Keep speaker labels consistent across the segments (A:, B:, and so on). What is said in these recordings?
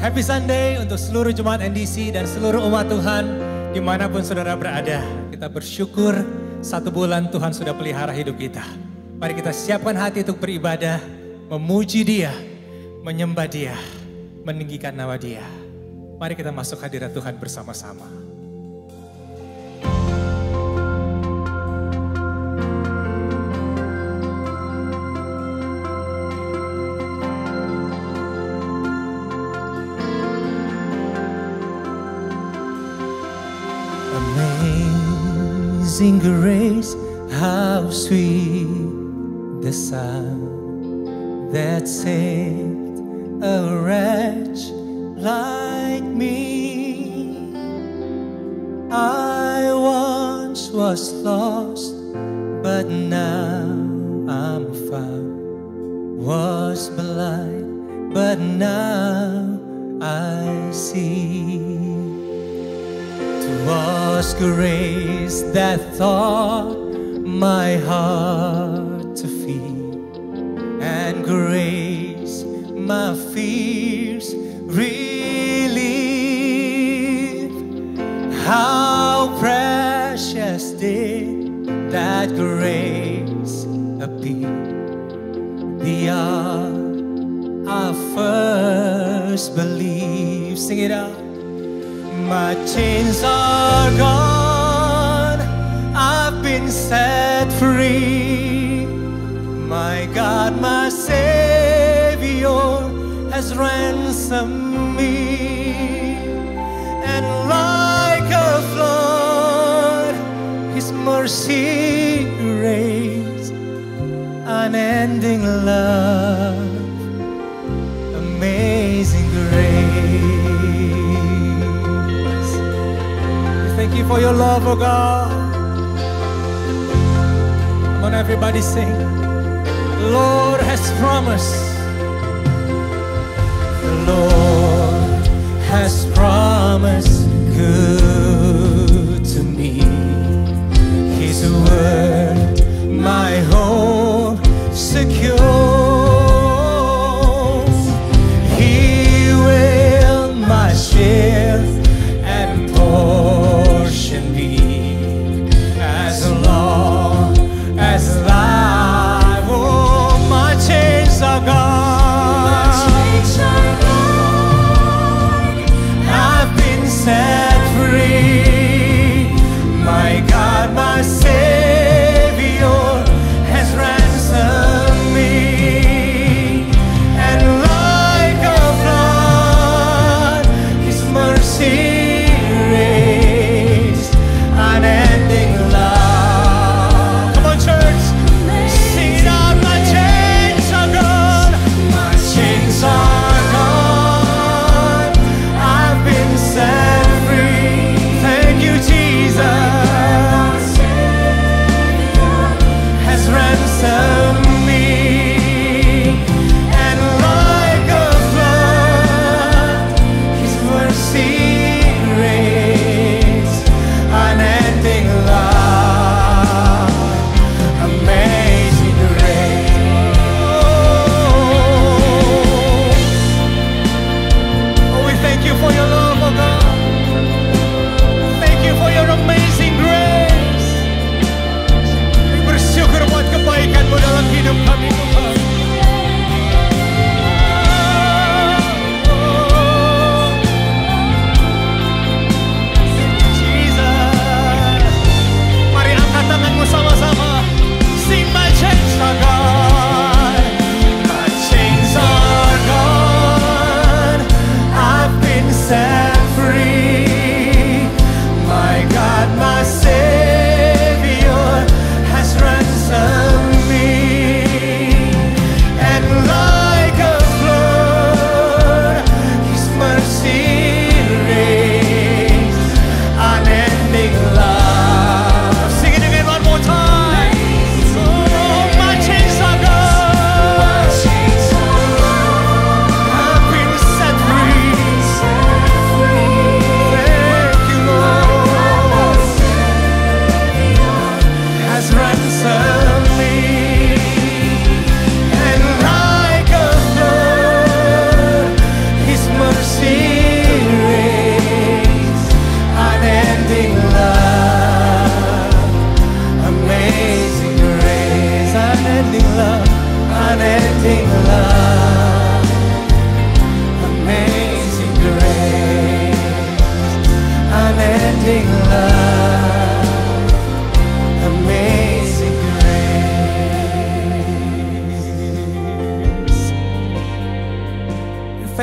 A: Happy Sunday untuk seluruh jemaat NDC dan seluruh umat Tuhan dimanapun saudara berada. Kita bersyukur 1 bulan Tuhan sudah pelihara hidup kita. Mari kita siapkan hati untuk beribadah, memuji Dia, menyembah Dia, meninggikan nama Dia. Mari kita masuk hadirat Tuhan bersama-sama.
B: Amazing grace, how sweet the sound that saved a wretch like me. I once was lost, but now I'm found. Was blind, but now I see. 'Twas grace that taught my heart to feed, and grace my fears relieve. How precious did that grace appear, the hour I first believed. Sing it out. My chains are gone, I've been set free. My God, my Savior has ransomed me. And like a flood, His mercy raised, unending love, amazing grace.
A: Thank you for your love, oh God. Come on, everybody sing. The Lord has promised.
B: The Lord has promised good to me. His word, my hope secure. He will my share and portion be, as long as life. Oh, my chains are gone.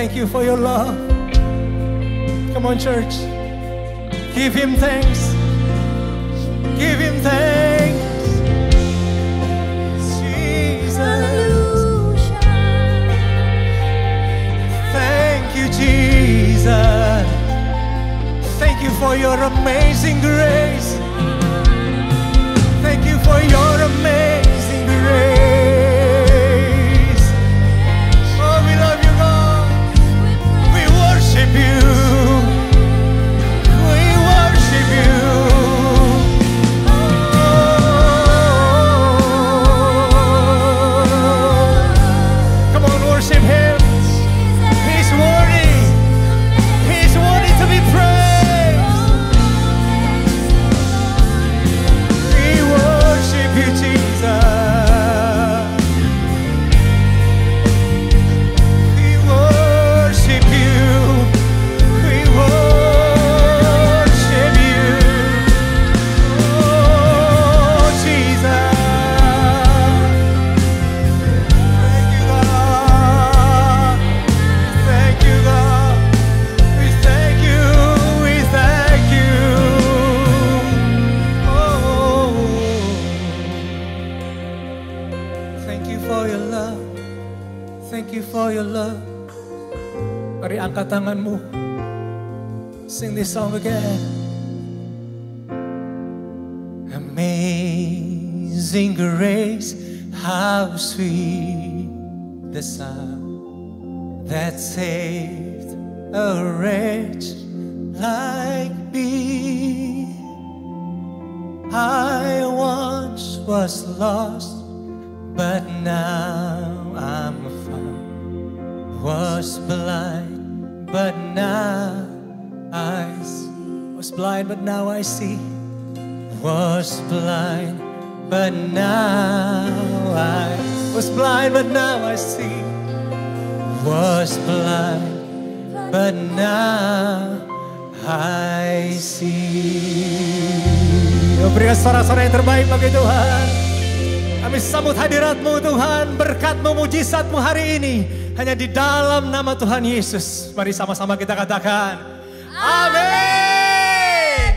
A: thank you for your love. Come on, church. Give him thanks. Give him thanks. Jesus. Thank you, Jesus. Thank you for your amazing grace. Thank you for your amazing grace. Oh, we love you, God. We worship you. We worship you. Oh, come on, worship him. He's worthy. He's worthy to be praised. We worship you, Jesus. We worship you. We worship you. Oh, Jesus. Thank you, God. Thank you, God. We thank you. We thank you. Oh, thank you for your love. Thank you for your love. Mari angkat tanganmu. Sing this song again. Amazing grace, how sweet the sound that saved a wretch like me. I once was lost, but now I'm found. Was blind, but now I see. Was blind, but now I see. Was blind, but now I was blind, but now I see. Was blind, but now I see. Oh, berikan suara-suara yang terbaik bagi Tuhan. Kami sambut hadirat-Mu Tuhan, berkat-Mu, mujizat-Mu hari ini hanya di dalam nama Tuhan Yesus. Mari sama-sama kita katakan, amin.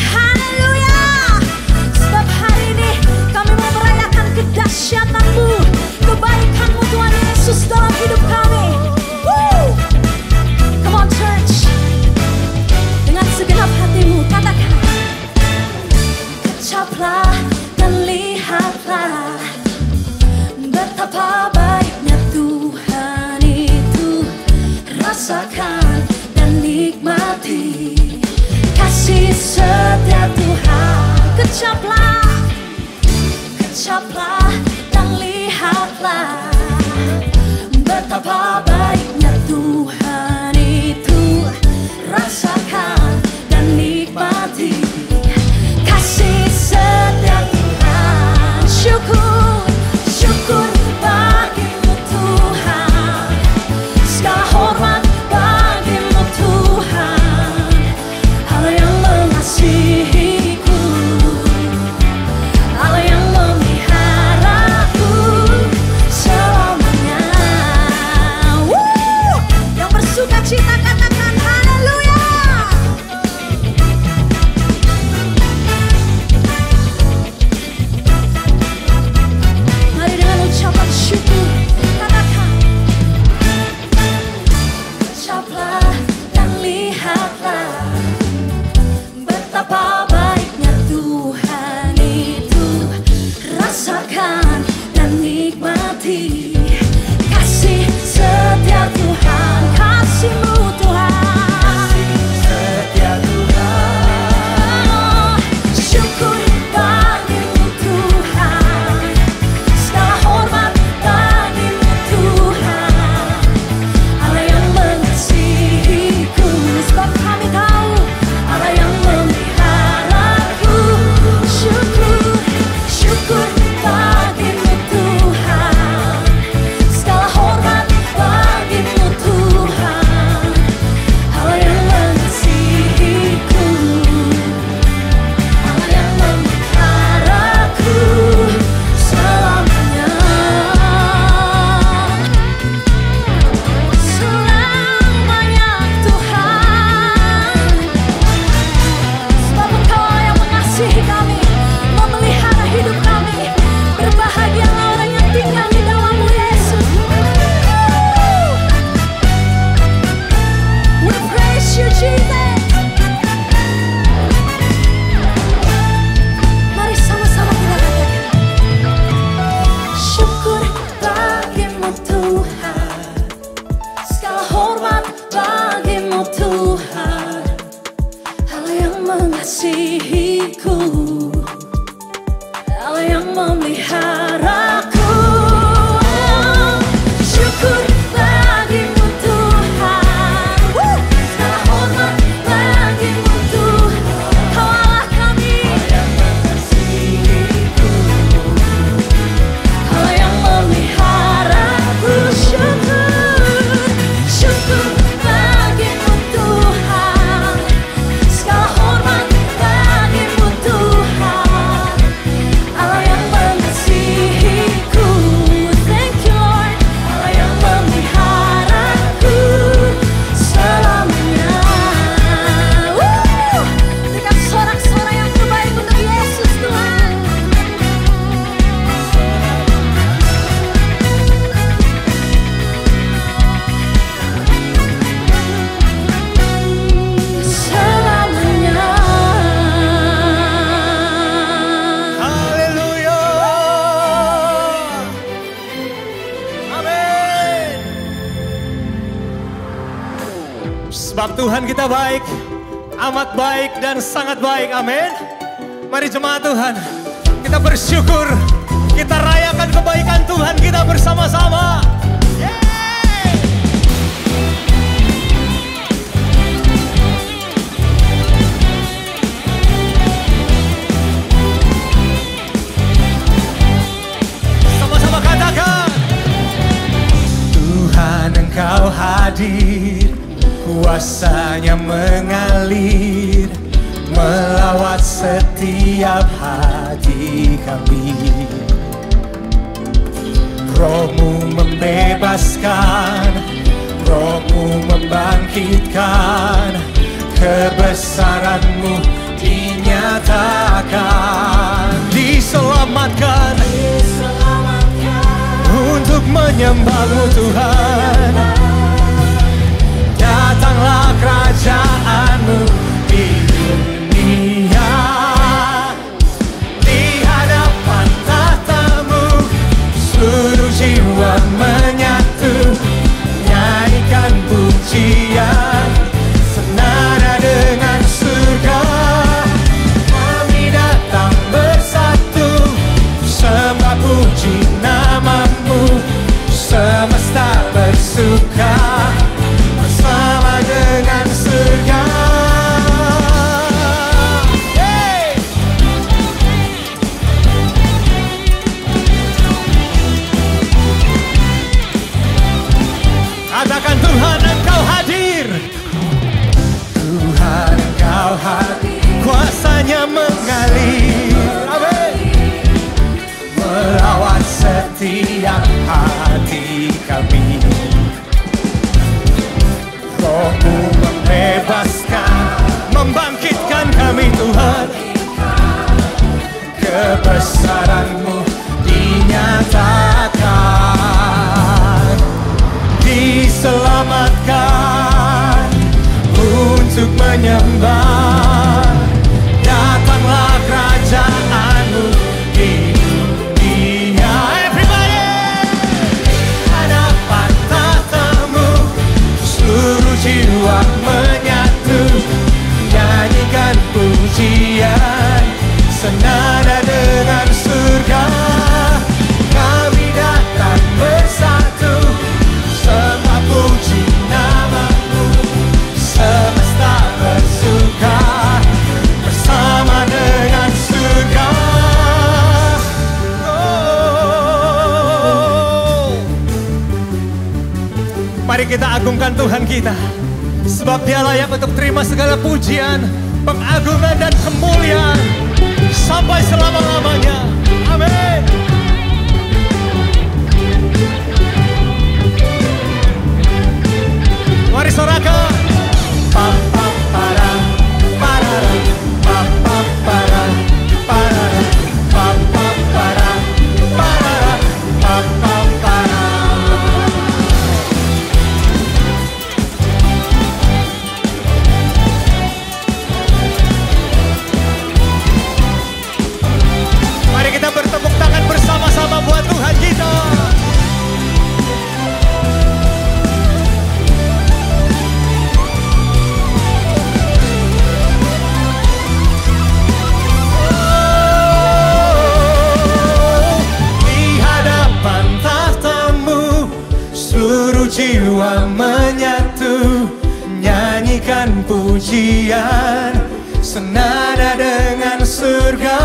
C: Haleluya. Sebab hari ini kami mau merayakan kedahsyatan-Mu, kebaikan-Mu Tuhan Yesus dalam hidup kami. Woo. Come on, church. Dengan segenap hatimu katakan, kecaplah dan lihatlah betapa baiknya Tuhan itu. Rasakan dan nikmati kasih setia Tuhan. Kecaplah, kecaplah dan lihatlah betapa baiknya Tuhan itu. Rasakan dan nikmati kasih setia Tuhan. Syukur, syukur bagimu Tuhan. Segala hormat bagimu Tuhan. Allah yang mengasihiku, Allah yang memeliharaku selamanya.
A: Sebab Tuhan kita baik, amat baik dan sangat baik. Amin. Mari jemaat Tuhan, kita bersyukur, kita rayakan kebaikan Tuhan kita bersama-sama. Sama-sama katakan, Tuhan Engkau hadir, kuasanya mengalir, melawat setiap hati kami. Roh-Mu membebaskan, Roh-Mu membangkitkan, kebesaran-Mu dinyatakan. Diselamatkan, untuk menyembah-Mu Tuhan. Datanglah kerajaan-Mu di dunia, di hadapan tahta-Mu seluruh jiwa menyatu, nyanyikan pujian senada dengan surga. Kami datang bersatu, sembah puji nama-Mu, semesta bersuka bersama dengan surga. Katakan, Tuhan Engkau hadir, Tuhan Engkau hadir, kuasanya mengalir, amin, melawat setiap hati kami. Roh-Mu membebaskan, membangkitkan kami Tuhan. Kebesaran-Mu dinyatakan. Diselamatkan untuk menyembah. Datanglah kerajaan-Mu di dunia. Everybody, hadapan tahta-Mu seluruh jiwa menyatu, nyanyikan pujian senada dengan surga. Kami datang bersatu, sembah puji nama-Mu, semesta bersuka bersama dengan surga. Oh. Mari kita agungkan Tuhan kita, sebab Dia layak untuk terima segala pujian, pengagungan dan kemuliaan sampai selama-lamanya. Amin. Mari sorakan. Pam pam para para pam pam para para pam pam para para pam pam para. Mari kita bertepuk tangan bersama-sama buat Tuhan kita. Jiwa menyatu, nyanyikan pujian senada dengan surga.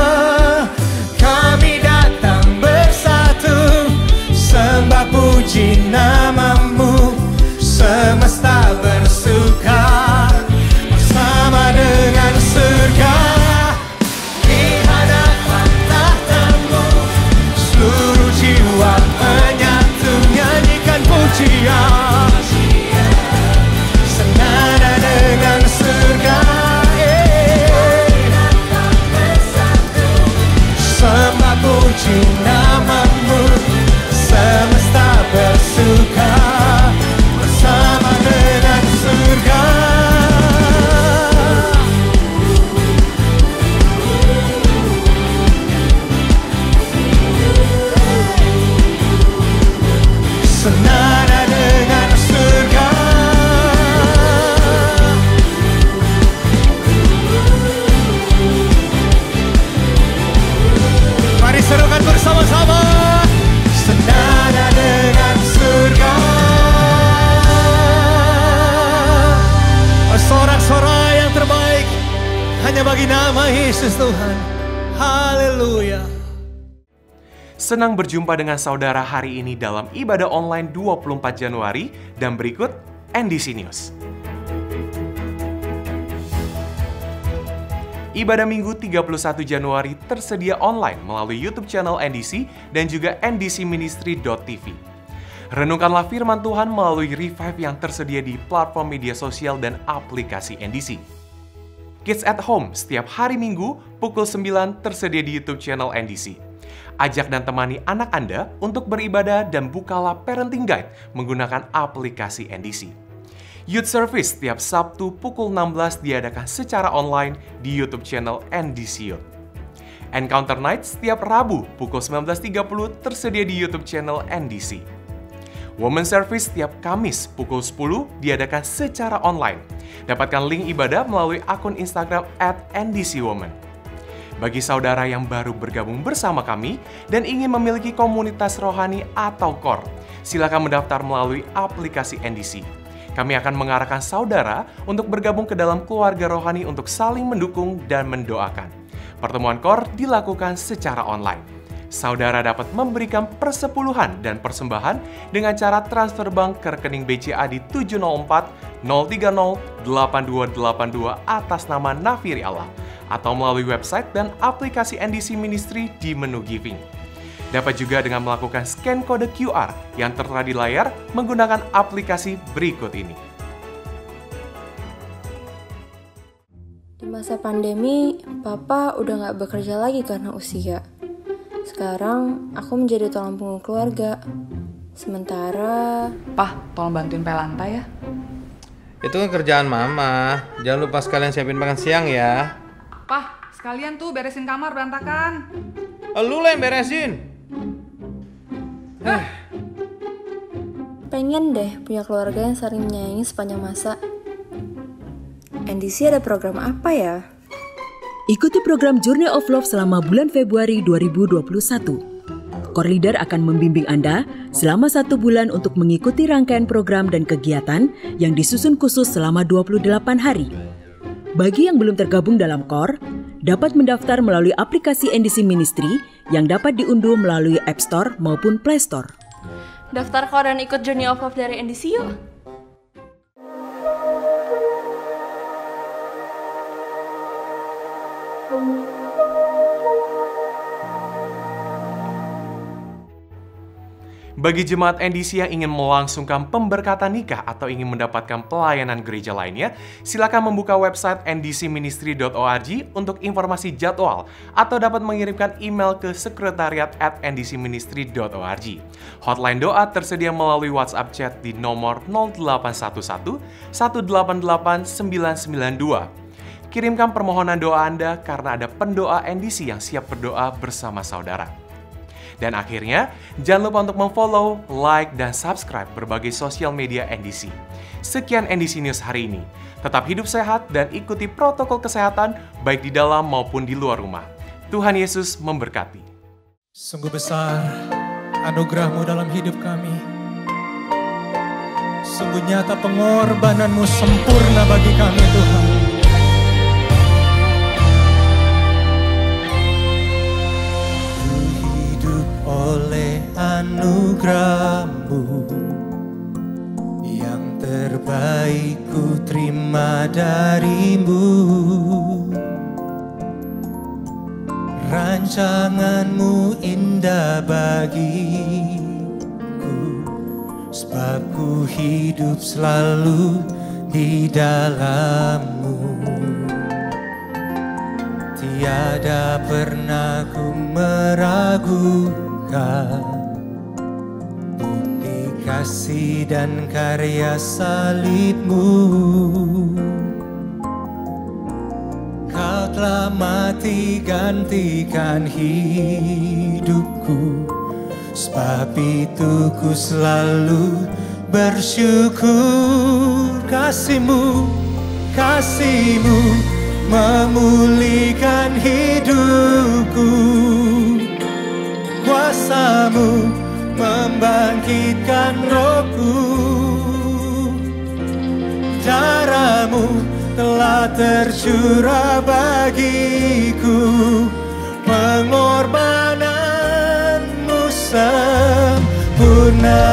A: Kami datang bersatu, sembah puji nama-Mu, semesta bersuka bersama dengan surga. Di hadapan tahta-Mu seluruh jiwa menyatu, nyanyikan pujian senada dengan surga. Sembah puji nama-Mu, semesta bersuka hanya bagi nama Yesus Tuhan. Haleluya.
D: Senang berjumpa dengan saudara hari ini dalam ibadah online 24 Januari dan berikut NDC News. Ibadah Minggu 31 Januari tersedia online melalui YouTube channel NDC dan juga ndcministry.tv. Renungkanlah firman Tuhan melalui Revive yang tersedia di platform media sosial dan aplikasi NDC. Kids at Home setiap hari Minggu pukul 9 tersedia di YouTube channel NDC. Ajak dan temani anak Anda untuk beribadah dan bukalah parenting guide menggunakan aplikasi NDC. Youth Service setiap Sabtu pukul 16 diadakan secara online di YouTube channel NDC Youth. Encounter Night setiap Rabu pukul 19.30 tersedia di YouTube channel NDC. Women Service setiap Kamis pukul 10 diadakan secara online. Dapatkan link ibadah melalui akun Instagram @ndcwomen. Bagi saudara yang baru bergabung bersama kami dan ingin memiliki komunitas rohani atau core, silakan mendaftar melalui aplikasi NDC. Kami akan mengarahkan saudara untuk bergabung ke dalam keluarga rohani untuk saling mendukung dan mendoakan. Pertemuan core dilakukan secara online. Saudara dapat memberikan persepuluhan dan persembahan dengan cara transfer bank ke rekening BCA di 704 030 8282 atas nama Nafiri Allah atau melalui website dan aplikasi NDC Ministry di menu Giving. Dapat juga dengan melakukan scan kode QR yang tertera di layar menggunakan aplikasi berikut ini.
E: Di masa pandemi, Papa udah gak bekerja lagi karena usia. Sekarang, aku menjadi tulang punggung keluarga. Sementara...
F: Pah, tolong bantuin pel lantai ya.
B: Itu kan kerjaan Mama. Jangan lupa sekalian siapin makan siang ya.
F: Pah, sekalian tuh beresin kamar berantakan.
B: Lu lah yang beresin.
E: Pengen deh punya keluarga yang saling menyayangi sepanjang masa. NDC ada program apa ya?
G: Ikuti program Journey of Love selama bulan Februari 2021. Core Leader akan membimbing Anda selama 1 bulan untuk mengikuti rangkaian program dan kegiatan yang disusun khusus selama 28 hari. Bagi yang belum tergabung dalam Core, dapat mendaftar melalui aplikasi NDC Ministry yang dapat diunduh melalui App Store maupun Play Store.
H: Daftar Core dan ikut Journey of Love dari NDC yuk!
D: Bagi jemaat NDC yang ingin melangsungkan pemberkatan nikah atau ingin mendapatkan pelayanan gereja lainnya, silakan membuka website ndcministry.org untuk informasi jadwal atau dapat mengirimkan email ke sekretariat@ndcministry.org. Hotline doa tersedia melalui WhatsApp chat di nomor 0811 188 992. Kirimkan permohonan doa Anda karena ada pendoa NDC yang siap berdoa bersama saudara. Dan akhirnya, jangan lupa untuk memfollow, like, dan subscribe berbagai sosial media NDC. Sekian NDC News hari ini. Tetap hidup sehat dan ikuti protokol kesehatan baik di dalam maupun di luar rumah. Tuhan Yesus memberkati.
A: Sungguh besar anugerah-Mu dalam hidup kami. Sungguh nyata pengorbanan-Mu sempurna bagi kami Tuhan. Oleh anugerah-Mu yang terbaik ku terima dari-Mu, rancangan-Mu indah bagiku, sebab ku hidup selalu di dalam-Mu. Tiada pernah ku meragukan bukti kasih dan karya salib-Mu. Kau telah mati gantikan hidupku, sebab itu ku selalu bersyukur. Kasih-Mu, kasih-Mu memulihkan hidupku, kuasa-Mu membangkitkan rohku, darah-Mu telah tercurah bagiku, pengorbananmu sempurna.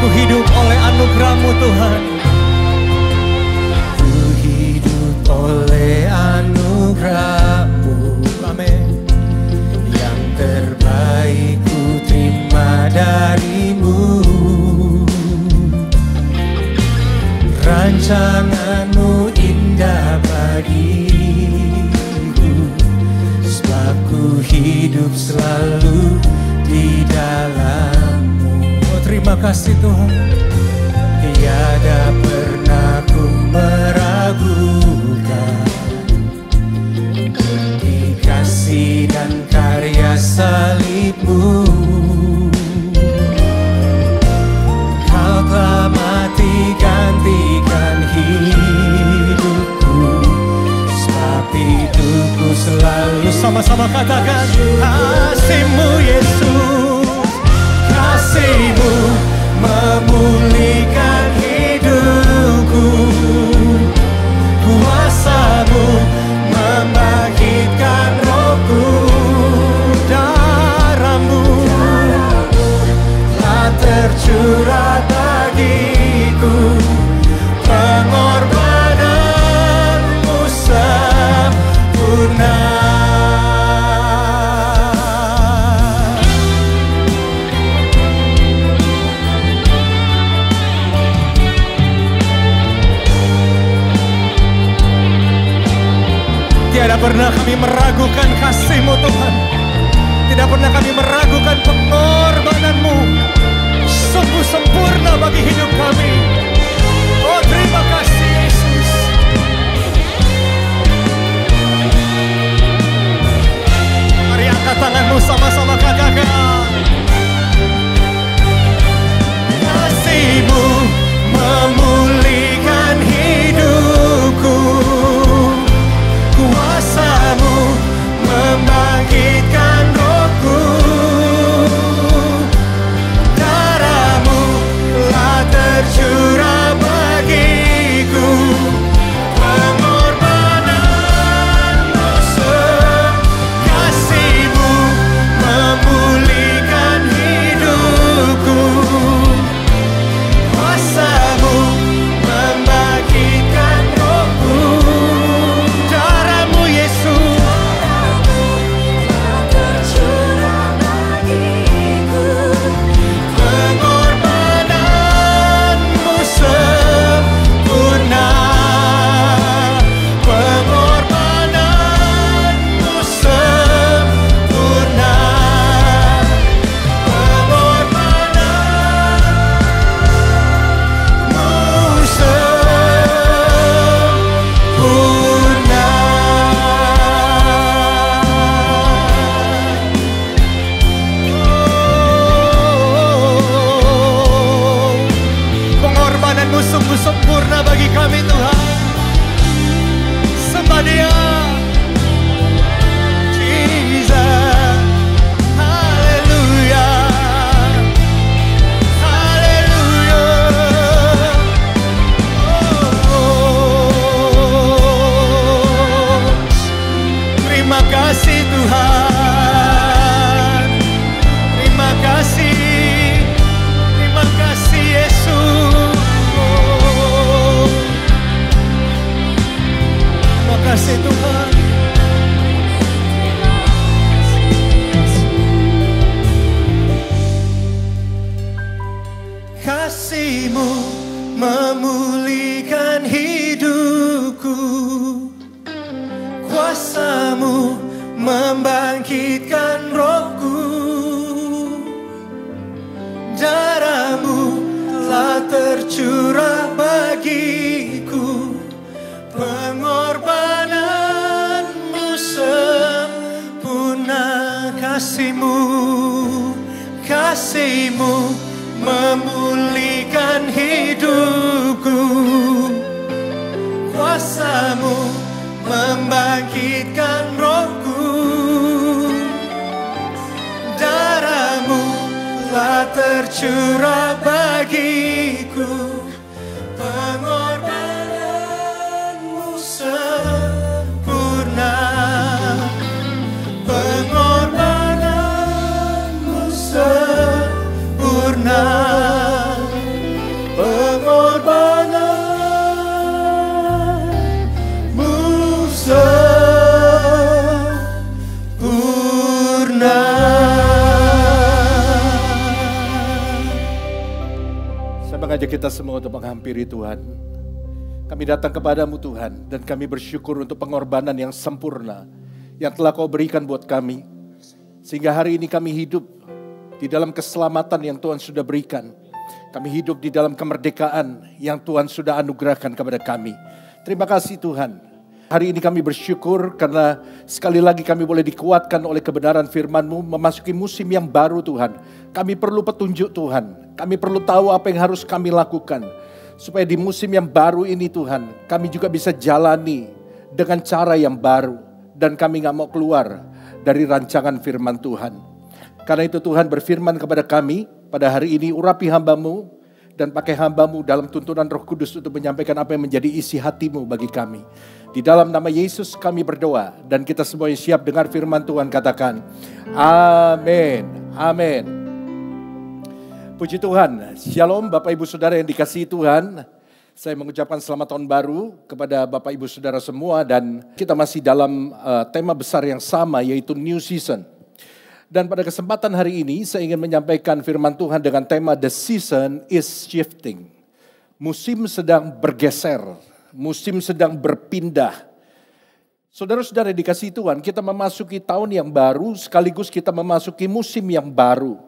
A: Ku hidup oleh anugerah-Mu Tuhan. Ku hidup oleh anugerah-Mu. Amin. Yang terbaik ku terima dari-Mu. Rancangan-Mu indah bagiku, sebab ku hidup selalu di dalam-Mu. Oh, terima kasih Tuhan. Tiada pernah ku meragukan di kasih dan karya salib-Mu. Kau telah mati gantikan hidupku, sebab itu ku selalu sama-sama katakan kasih-Mu Yesus. Kasih-Mu memulihkan hidupku, kuasa-Mu membangkitkan rohku, darah-Mu telah tercurah bagiku, pengorbanan-Mu sempurna. Tidak pernah kami meragukan kasih-Mu Tuhan. Tidak pernah kami meragukan pengorbanan-Mu. Sungguh sempurna bagi hidup kami. Oh, terima kasih Yesus. Mari angkat tangan-Mu sama-sama katakan. Kasih-Mu memulihkan hidupku, kuasa-Mu membangkitkan rohku, darah-Mu telah tercurah bagiku, pengorbanan-Mu kasih-Mu memulihkan hidupku, kuasa-Mu membangkitkan rohku, darah-Mu Yesus tercurah bagiku, pengorbanan-Mu sempurna, pengorbanan-Mu sempurna, pengorbanan-Mu sempurna. Pengorbanan-Mu sungguh sempurna bagi kami Tuhan. Sembah Dia, Jesus. Haleluya, haleluya. Terima kasih Tuhan. Terima kasih. Terima kasih Yesus. Terima kasih Tuhan. Kasih-Mu memulihkan hidupku, kuasa-Mu membangkitkan rohku, darah-Mu telah tercurah bagiku, pengorbanan-Mu sempurna. Kasih-Mu, kasih-Mu memulihkan hidupku, kuasa-Mu membangkitkan rohku, tercurah bagiku, pengorbananmu sempurna, pengorbananmu sempurna, pengorbananmu sempurna. Saya mengajak kita semua untuk menghampiri Tuhan. Kami datang kepadamu Tuhan, dan kami bersyukur untuk pengorbanan yang sempurna yang telah Kau berikan buat kami. Sehingga hari ini kami hidup di dalam keselamatan yang Tuhan sudah berikan. Kami hidup di dalam kemerdekaan yang Tuhan sudah anugerahkan kepada kami. Terima kasih Tuhan. Hari ini kami bersyukur karena sekali lagi kami boleh dikuatkan oleh kebenaran firman-Mu memasuki musim yang baru Tuhan. Kami perlu petunjuk Tuhan. Kami perlu tahu apa yang harus kami lakukan. Supaya di musim yang baru ini Tuhan, kami juga bisa jalani dengan cara yang baru. Dan kami gak mau keluar dari rancangan firman Tuhan. Karena itu Tuhan berfirman kepada kami pada hari ini, urapi hamba-Mu dan pakai hamba-Mu dalam tuntunan Roh Kudus untuk menyampaikan apa yang menjadi isi hati-Mu bagi kami. Di dalam nama Yesus kami berdoa, dan kita semua yang siap dengar firman Tuhan katakan, amin, amin. Puji Tuhan, shalom Bapak Ibu Saudara yang dikasihi Tuhan. Saya mengucapkan selamat tahun baru kepada Bapak Ibu Saudara semua, dan kita masih dalam tema besar yang sama, yaitu New Season. Dan pada kesempatan hari ini saya ingin menyampaikan firman Tuhan dengan tema The Season is Shifting. Musim sedang bergeser, musim sedang berpindah. Saudara-saudara dikasihi Tuhan, kita memasuki tahun yang baru sekaligus kita memasuki musim yang baru.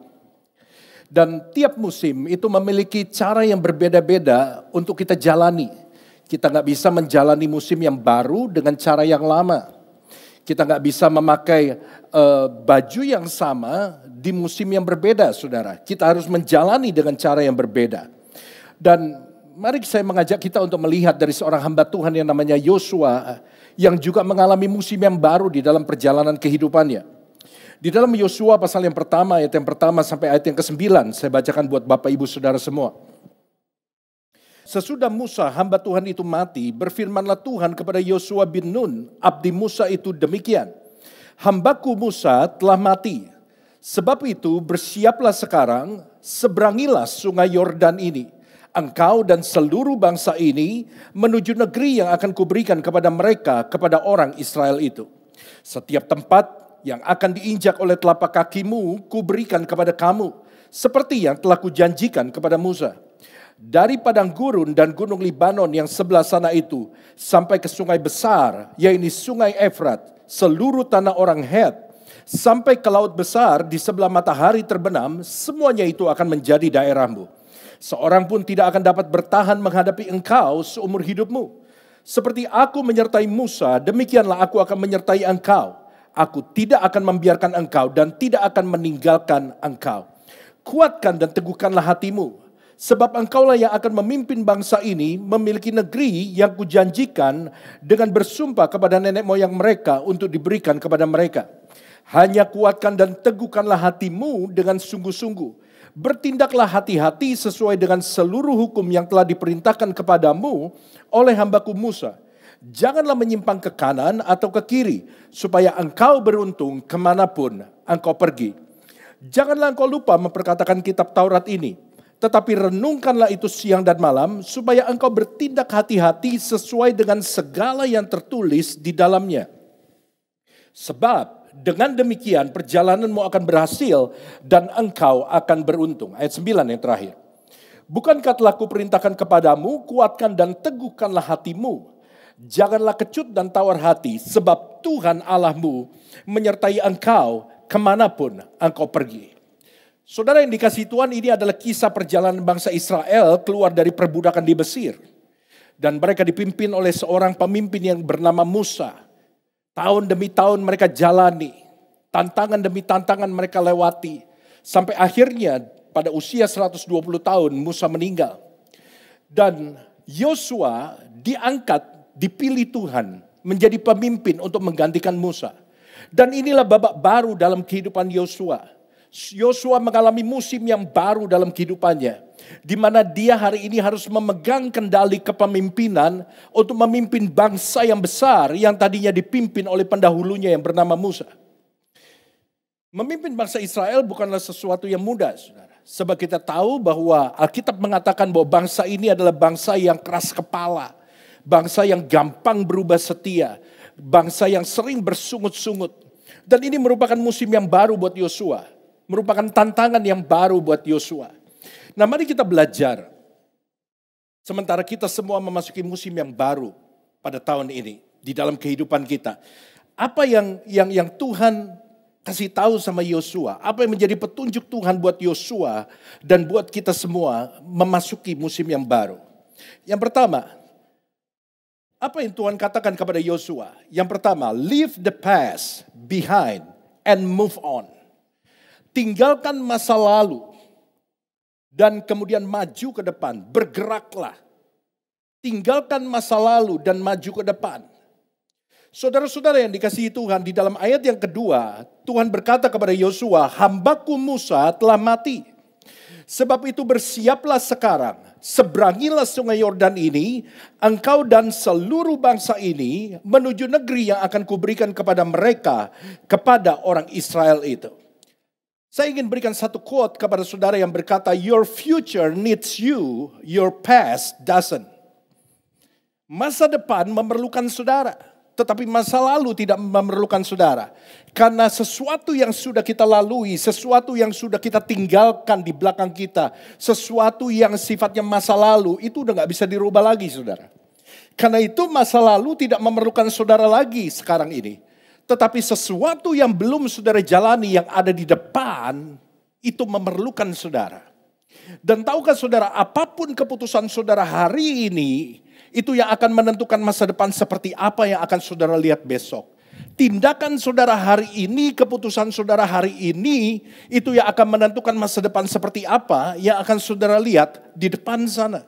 A: Dan tiap musim itu memiliki cara yang berbeda-beda untuk kita jalani. Kita gak bisa menjalani musim yang baru dengan cara yang lama. Kita gak bisa memakai baju yang sama di musim yang berbeda, saudara. Kita harus menjalani dengan cara yang berbeda. Dan mari saya mengajak kita untuk melihat dari seorang hamba Tuhan yang namanya Yosua, yang juga mengalami musim yang baru di dalam perjalanan kehidupannya. Di dalam Yosua pasal yang pertama, ayat yang pertama sampai ayat yang ke-9, saya bacakan buat Bapak Ibu Saudara semua. Sesudah Musa hamba Tuhan itu mati, berfirmanlah Tuhan kepada Yosua bin Nun, abdi Musa itu demikian. Hambaku Musa telah mati, sebab itu bersiaplah sekarang, seberangilah sungai Yordan ini. Engkau dan seluruh bangsa ini menuju negeri yang akan kuberikan kepada mereka, kepada orang Israel itu. Setiap tempat yang akan diinjak oleh telapak kakimu, kuberikan kepada kamu, seperti yang telah kujanjikan kepada Musa. Dari padang gurun dan gunung Libanon yang sebelah sana itu, sampai ke sungai besar, yaitu sungai Efrat, seluruh tanah orang Het, sampai ke laut besar di sebelah matahari terbenam, semuanya itu akan menjadi daerahmu. Seorang pun tidak akan dapat bertahan menghadapi engkau seumur hidupmu. Seperti aku menyertai Musa, demikianlah aku akan menyertai engkau. Aku tidak akan membiarkan engkau dan tidak akan meninggalkan engkau. Kuatkan dan teguhkanlah hatimu, sebab engkaulah yang akan memimpin bangsa ini memiliki negeri yang kujanjikan dengan bersumpah kepada nenek moyang mereka untuk diberikan kepada mereka. Hanya kuatkan dan teguhkanlah hatimu dengan sungguh-sungguh. Bertindaklah hati-hati sesuai dengan seluruh hukum yang telah diperintahkan kepadamu oleh hambaku Musa. Janganlah menyimpang ke kanan atau ke kiri, supaya engkau beruntung kemanapun engkau pergi. Janganlah engkau lupa memperkatakan kitab Taurat ini, tetapi renungkanlah itu siang dan malam, supaya engkau bertindak hati-hati sesuai dengan segala yang tertulis di dalamnya. Sebab dengan demikian perjalananmu akan berhasil dan engkau akan beruntung. Ayat 9 yang terakhir. Bukankah telah kuperintahkan kepadamu, kuatkan dan teguhkanlah hatimu. Janganlah kecut dan tawar hati, sebab Tuhan Allahmu menyertai engkau kemanapun engkau pergi. Saudara yang dikasihi Tuhan, ini adalah kisah perjalanan bangsa Israel keluar dari perbudakan di Mesir. Dan mereka dipimpin oleh seorang pemimpin yang bernama Musa. Tahun demi tahun mereka jalani, tantangan demi tantangan mereka lewati. Sampai akhirnya pada usia 120 tahun Musa meninggal. Dan Yosua diangkat, dipilih Tuhan menjadi pemimpin untuk menggantikan Musa. Dan inilah babak baru dalam kehidupan Yosua.
I: Yosua mengalami musim yang baru dalam kehidupannya, di mana dia hari ini harus memegang kendali kepemimpinan untuk memimpin bangsa yang besar yang tadinya dipimpin oleh pendahulunya yang bernama Musa. Memimpin bangsa Israel bukanlah sesuatu yang mudah, saudara. Sebab kita tahu bahwa Alkitab mengatakan bahwa bangsa ini adalah bangsa yang keras kepala, bangsa yang gampang berubah setia, bangsa yang sering bersungut-sungut. Dan ini merupakan musim yang baru buat Yosua, merupakan tantangan yang baru buat Yosua. Nah, mari kita belajar. Sementara kita semua memasuki musim yang baru pada tahun ini di dalam kehidupan kita. Apa yang Tuhan kasih tahu sama Yosua? Apa yang menjadi petunjuk Tuhan buat Yosua dan buat kita semua memasuki musim yang baru? Yang pertama, apa yang Tuhan katakan kepada Yosua? Yang pertama, leave the past behind and move on. Tinggalkan masa lalu dan kemudian maju ke depan. Bergeraklah. Tinggalkan masa lalu dan maju ke depan. Saudara-saudara yang dikasihi Tuhan, di dalam ayat yang kedua, Tuhan berkata kepada Yosua, hambaku Musa telah mati. Sebab itu bersiaplah sekarang, seberangilah sungai Yordan ini, engkau dan seluruh bangsa ini menuju negeri yang akan kuberikan kepada mereka, kepada orang Israel itu. Saya ingin berikan satu quote kepada saudara yang berkata, your future needs you, your past doesn't. Masa depan memerlukan saudara, tetapi masa lalu tidak memerlukan saudara. Karena sesuatu yang sudah kita lalui, sesuatu yang sudah kita tinggalkan di belakang kita, sesuatu yang sifatnya masa lalu, itu udah gak bisa dirubah lagi, saudara. Karena itu masa lalu tidak memerlukan saudara lagi sekarang ini. Tetapi sesuatu yang belum saudara jalani yang ada di depan, itu memerlukan saudara. Dan tahukah saudara, apapun keputusan saudara hari ini, itu yang akan menentukan masa depan seperti apa yang akan saudara lihat besok. Tindakan saudara hari ini, keputusan saudara hari ini, itu yang akan menentukan masa depan seperti apa yang akan saudara lihat di depan sana.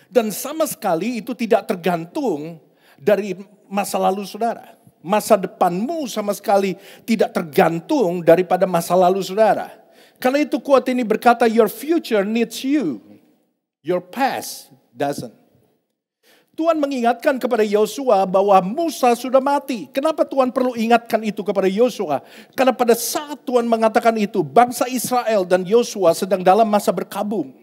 I: Dan sama sekali itu tidak tergantung dari masa lalu saudara. Masa depanmu sama sekali tidak tergantung daripada masa lalu saudara. Karena itu quote ini berkata, your future needs you, your past doesn't. Tuhan mengingatkan kepada Yosua bahwa Musa sudah mati. Kenapa Tuhan perlu ingatkan itu kepada Yosua? Karena pada saat Tuhan mengatakan itu, bangsa Israel dan Yosua sedang dalam masa berkabung.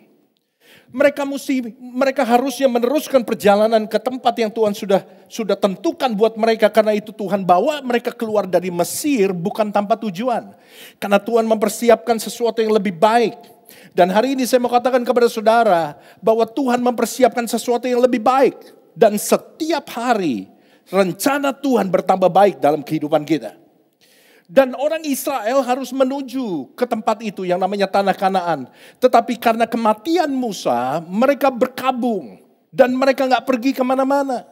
I: Mereka harusnya meneruskan perjalanan ke tempat yang Tuhan sudah tentukan buat mereka. Karena itu Tuhan bawa mereka keluar dari Mesir bukan tanpa tujuan. Karena Tuhan mempersiapkan sesuatu yang lebih baik. Dan hari ini saya mau katakan kepada saudara bahwa Tuhan mempersiapkan sesuatu yang lebih baik. Dan setiap hari rencana Tuhan bertambah baik dalam kehidupan kita. Dan orang Israel harus menuju ke tempat itu yang namanya Tanah Kanaan. Tetapi karena kematian Musa, mereka berkabung. Dan mereka gak pergi kemana-mana.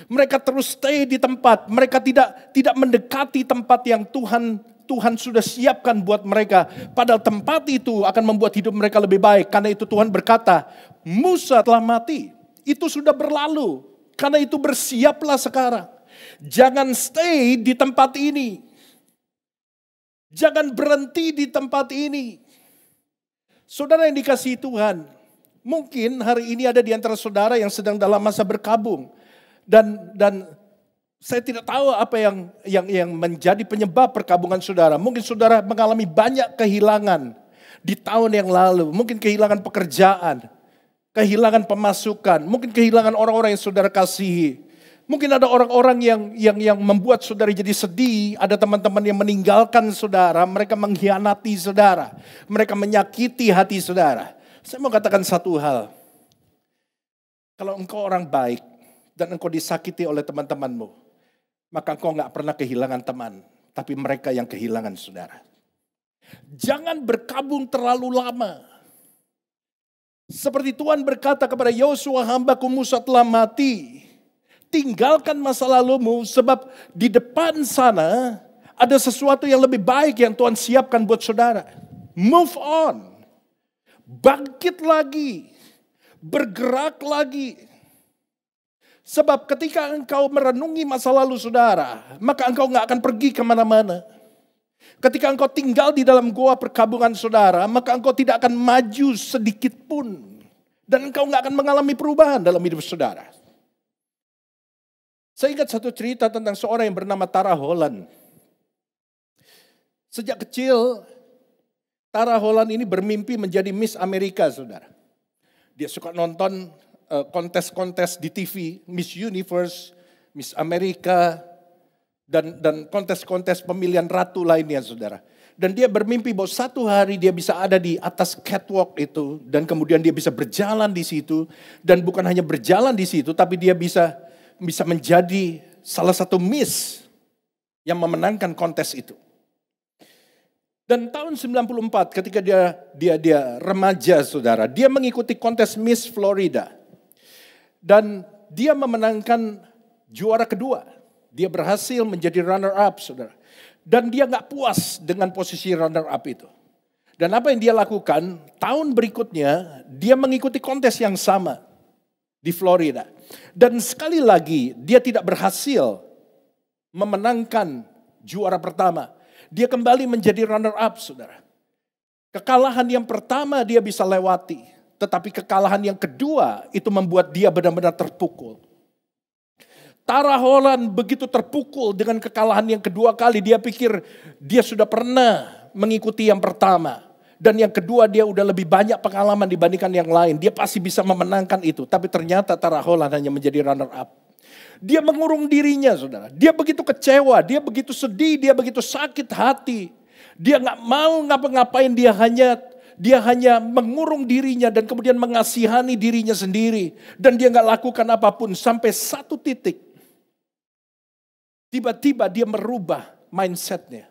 I: Mereka terus stay di tempat. Mereka tidak mendekati tempat yang Tuhan sudah siapkan buat mereka. Padahal tempat itu akan membuat hidup mereka lebih baik. Karena itu Tuhan berkata, Musa telah mati. Itu sudah berlalu. Karena itu bersiaplah sekarang. Jangan stay di tempat ini. Jangan berhenti di tempat ini. Saudara yang dikasihi Tuhan, mungkin hari ini ada di antara saudara yang sedang dalam masa berkabung. Dan saya tidak tahu apa yang menjadi penyebab perkabungan saudara. Mungkin saudara mengalami banyak kehilangan di tahun yang lalu. Mungkin kehilangan pekerjaan, kehilangan pemasukan, mungkin kehilangan orang-orang yang saudara kasihi. Mungkin ada orang-orang yang membuat saudara jadi sedih. Ada teman-teman yang meninggalkan saudara. Mereka mengkhianati saudara. Mereka menyakiti hati saudara. Saya mau katakan satu hal. Kalau engkau orang baik dan engkau disakiti oleh teman-temanmu, maka engkau gak pernah kehilangan teman. Tapi mereka yang kehilangan saudara. Jangan berkabung terlalu lama. Seperti Tuhan berkata kepada Yosua, hambaku Musa telah mati. Tinggalkan masa lalumu, sebab di depan sana ada sesuatu yang lebih baik yang Tuhan siapkan buat saudara. Move on. Bangkit lagi. Bergerak lagi. Sebab ketika engkau merenungi masa lalu saudara, maka engkau gak akan pergi kemana-mana. Ketika engkau tinggal di dalam goa perkabungan saudara, maka engkau tidak akan maju sedikit pun. Dan engkau nggak akan mengalami perubahan dalam hidup saudara. Saya ingat satu cerita tentang seorang yang bernama Tara Holland. Sejak kecil, Tara Holland ini bermimpi menjadi Miss Amerika, saudara. Dia suka nonton kontes-kontes di TV, Miss Universe, Miss Amerika, dan kontes-kontes pemilihan ratu lainnya, saudara. Dan dia bermimpi bahwa satu hari dia bisa ada di atas catwalk itu, dan kemudian dia bisa berjalan di situ, dan bukan hanya berjalan di situ, tapi dia bisa menjadi salah satu Miss yang memenangkan kontes itu. Dan tahun 94 ketika dia remaja, saudara, dia mengikuti kontes Miss Florida. Dan dia memenangkan juara kedua. Dia berhasil menjadi runner up, saudara. Dan dia gak puas dengan posisi runner up itu. Dan apa yang dia lakukan, tahun berikutnya dia mengikuti kontes yang sama di Florida. Dan sekali lagi dia tidak berhasil memenangkan juara pertama. Dia kembali menjadi runner up, saudara. Kekalahan yang pertama dia bisa lewati. Tetapi kekalahan yang kedua itu membuat dia benar-benar terpukul. Tara Holland begitu terpukul dengan kekalahan yang kedua kali. Dia pikir dia sudah pernah mengikuti yang pertama. Dan yang kedua dia udah lebih banyak pengalaman dibandingkan yang lain. Dia pasti bisa memenangkan itu. Tapi ternyata Tara Holland hanya menjadi runner up. Dia mengurung dirinya, saudara. Dia begitu kecewa, dia begitu sedih, dia begitu sakit hati. Dia gak mau ngapa-ngapain, dia hanya mengurung dirinya dan kemudian mengasihani dirinya sendiri. Dan dia gak lakukan apapun sampai satu titik. Tiba-tiba dia merubah mindsetnya.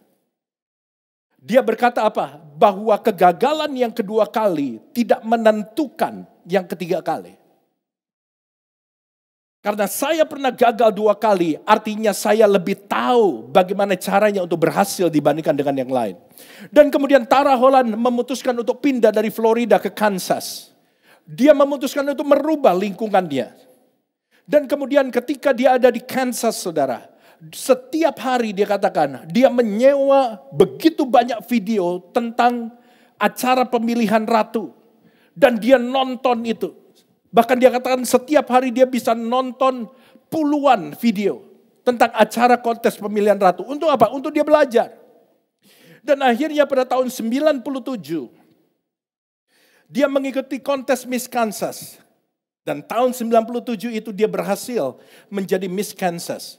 I: Dia berkata apa? Bahwa kegagalan yang kedua kali tidak menentukan yang ketiga kali. Karena saya pernah gagal 2 kali, artinya saya lebih tahu bagaimana caranya untuk berhasil dibandingkan dengan yang lain. Dan kemudian Tara Holland memutuskan untuk pindah dari Florida ke Kansas. Dia memutuskan untuk merubah lingkungannya. Dan kemudian ketika dia ada di Kansas, saudara, setiap hari dia katakan, dia menyewa begitu banyak video tentang acara pemilihan ratu. Dan dia nonton itu. Bahkan dia katakan setiap hari dia bisa nonton puluhan video tentang acara kontes pemilihan ratu. Untuk apa? Untuk dia belajar. Dan akhirnya pada tahun 97, dia mengikuti kontes Miss Kansas. Dan tahun 97 itu dia berhasil menjadi Miss Kansas.